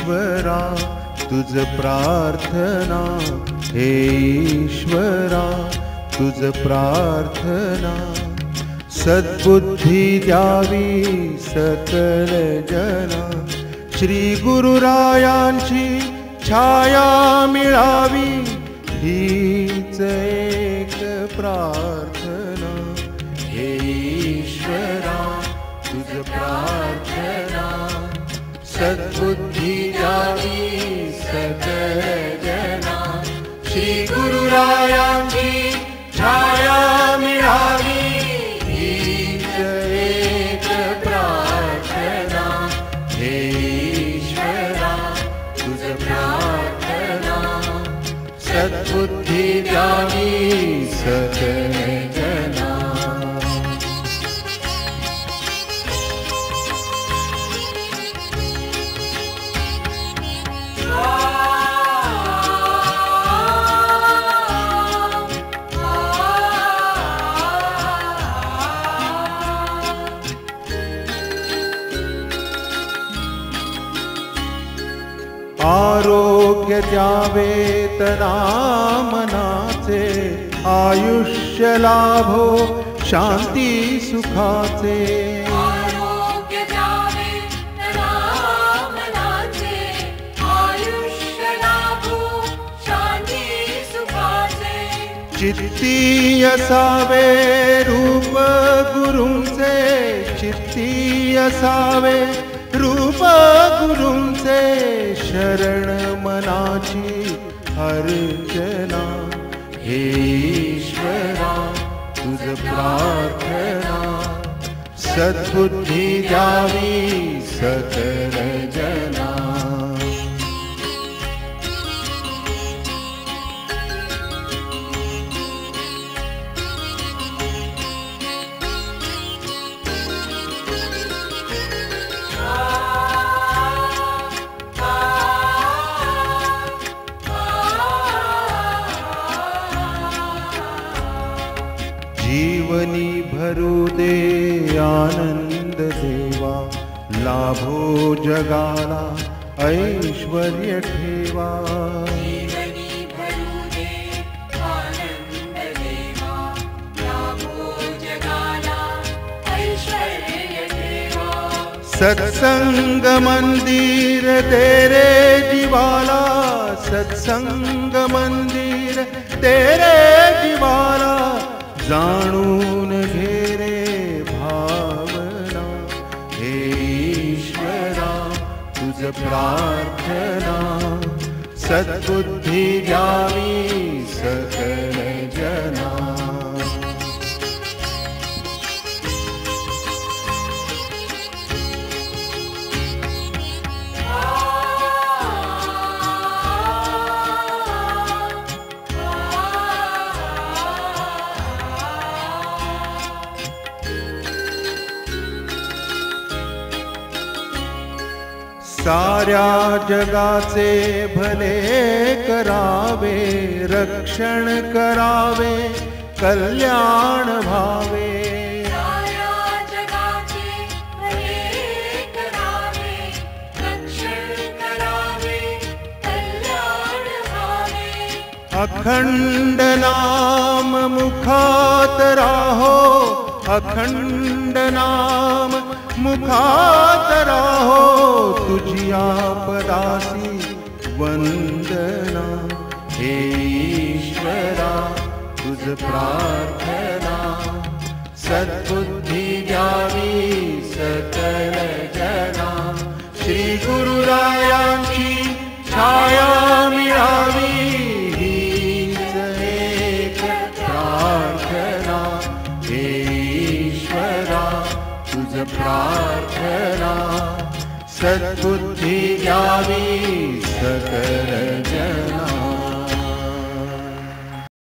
ईश्वरा तुझ प्रार्थना, हे ईश्वरा तुझ प्रार्थना. सद्बुद्धी द्यावी सकल जना, श्री गुरुरायांची छाया मिळावी, हीच एक प्रार्थना. हे ईश्वरा तुझ प्रार्थना, सद्बुद्धी द्यावी सकल जना, श्री गुरुरायांची छाया मिळावी, हीच एक प्रार्थना. हे ईश्वरा तुझ प्रार्थना, सद्बुद्धी द्यावी सकल जना. आरोग्य द्यावे तना मनाचे, आयुष्य लाभो शांती सुखाचे. आरोग्य द्यावे तना मनाचे, आयुष्य लाभो शांती सुखाचे. चित्ती असावे रूप गुरूंचे, चित्ती असावे रूप गुरूंचे. शरण मनाची अर्चना, हे ईश्वरा तुझ प्रार्थना. सद्बुद्धी द्यावी सकल जना. जीवनी भरू दे आनंद देवा, लाभो जगाला ऐश्वर्य ठेवा. जीवनी भरू दे आनंद देवा, लाभो जगाला ऐश्वर्य ठेवा. सत्संग मंदिर तेरे जीवाला, सत्संग मंदिर तेरे जीवाला. जाणून घे रे भावना, हे ईश्वरा तुझ प्रार्थना. सद्बुद्धी द्यावी सकल जना. साऱ्या जगाचे भले करावे, रक्षण करावे, कल्याण भावे. साऱ्या जगाचे भले करावे, रक्षण करावे, कल्याण भावे. अखंड नाम मुखात राहो, अखंड नाम मुखात राहो. तुझी आपदासी वंदना, हे ईश्वरा तुझ प्रार्थना. सद्बुद्धी द्यावी सकल जना, श्री गुरुरायांची छाया मिळावी, हीच एक प्रार्थना. हे ईश्वरा तुझ प्रार्थना. सद्बुद्धी द्यावी सकल